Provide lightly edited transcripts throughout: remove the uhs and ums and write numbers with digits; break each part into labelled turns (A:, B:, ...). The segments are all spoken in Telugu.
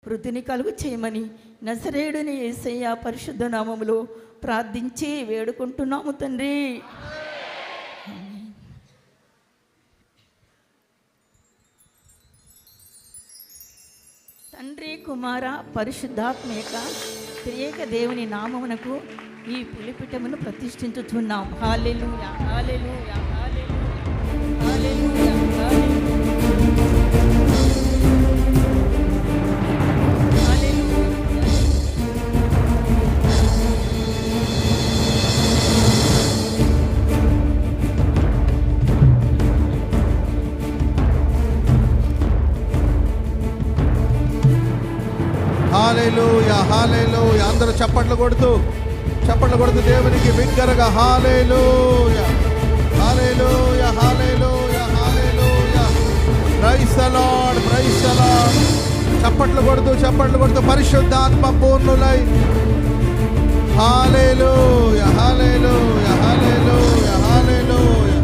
A: వృద్ధిని కలుగు చేయమని నజరేయుడైన యేసయ్య పరిశుద్ధ నామములో ప్రార్థించి వేడుకుంటున్నాము తండ్రి. తండ్రి, కుమార, పరిశుద్ధాత్మేక త్రియేక దేవుని నామమునకు ఈ బలిపీఠమును ప్రతిష్ఠించుచున్నాం. హల్లెలూయా, hallelujah, hallelujah, hallelujah, hallelujah.
B: Hallelujah, హల్లెలూయా. అందరూ చప్పట్లు కొడుతూ దేవునికి బిగ్గరగా hallelujah, hallelujah, hallelujah, hallelujah. Praise the Lord, praise the Lord. చప్పట్లు కొడుతూ పరిశుద్ధాత్మ పూర్ణులై హల్లెలూయా, హల్లెలూయా, హల్లెలూయా, హల్లెలూయా.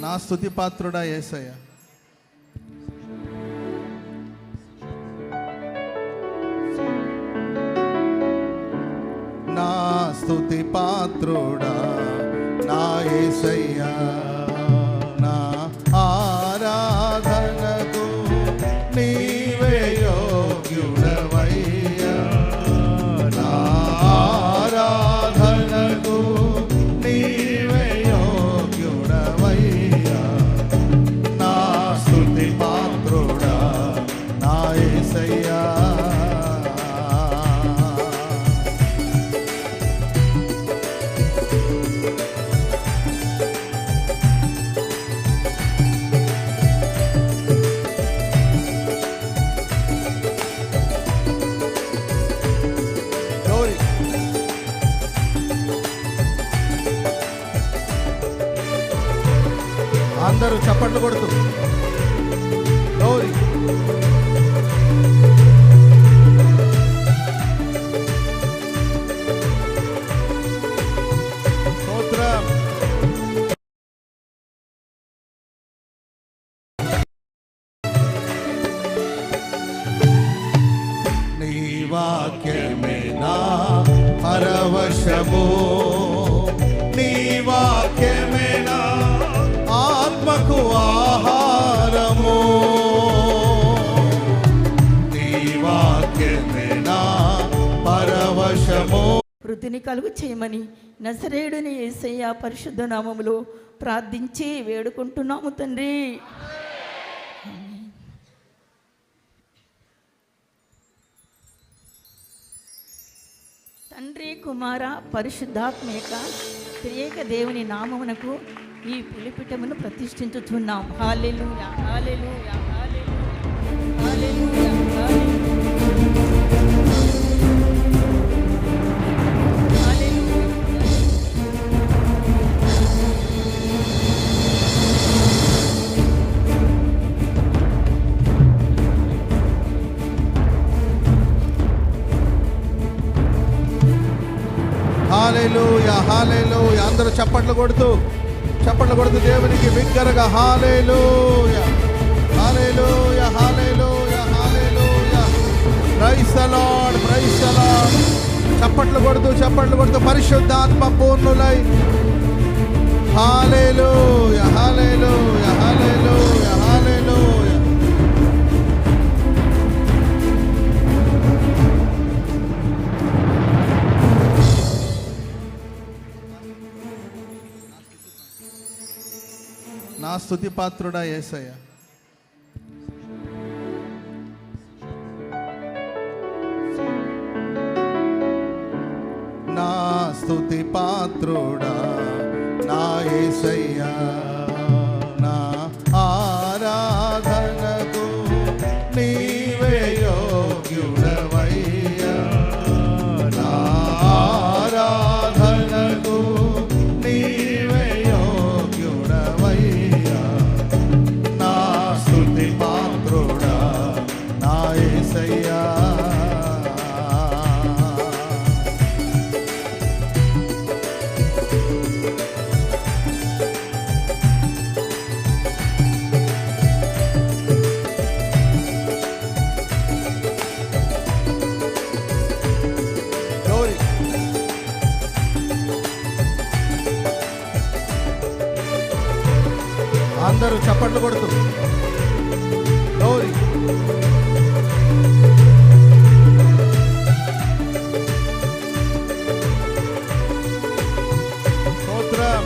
B: నా స్తుతి పాత్రుడా యేసయ్య, నా స్తుతి పాత్రుడా నా యేసయ్య, నా ఆరాధనకు నీవే యోగ్యుడవయ్యా, నా ఆరాధనకు నీవే యోగ్యుడవయ్యా, నా స్తుతి పాత్రుడా నా యేసయ్యా. అందరూ చప్పట్లు కొడుతూ గౌరీ స్తోత్రం. నీ వాక్యమే నా పరవశము, నీ వాక్యమే నా ఆత్మకు ఆహారము, నీ వాక్యమే నా పరవశము.
A: వృద్ధిని కలుగు చేయమని నజరేయుడైన యేసయ్య పరిశుద్ధ నామములో ప్రార్థించి వేడుకుంటున్నాము తండ్రి. తండ్రి, కుమార, పరిశుద్ధాత్మేక త్రియేక దేవుని నామమునకు ఈ బలిపీఠమును ప్రతిష్ఠించుచున్నాం. హల్లెలూయా, hallelujah, hallelujah, hallelujah, hallelujah.
B: Hallelujah, హల్లెలూయా. అందరూ చప్పట్లు కొడుతూ దేవునికి బిగ్గరగా hallelujah, hallelujah, hallelujah, hallelujah. Praise the Lord, praise the Lord. చప్పట్లు కొడుతూ పరిశుద్ధాత్మ పూర్ణులై హల్లెలూయా, హల్లెలూయా, హల్లెలూయా, హల్లెలూయా. నా స్తుతి పాత్రుడా యేసయ్య, నా స్తుతి పాత్రుడా నా యేసయ్య, నా ఆరాధనకు నీవే యోగ్యుడవయ్యా, నా ఆరాధనకు నీవే యోగ్యుడవయ్యా, నా స్తుతి పాత్రుడా నా యేసయ్యా. అందరూ చప్పట్లు కొడుతూ Glory. స్తోత్రం.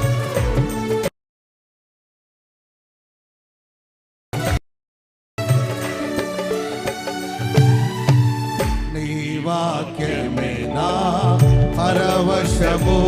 B: నీ వాక్యమే నా పరవశము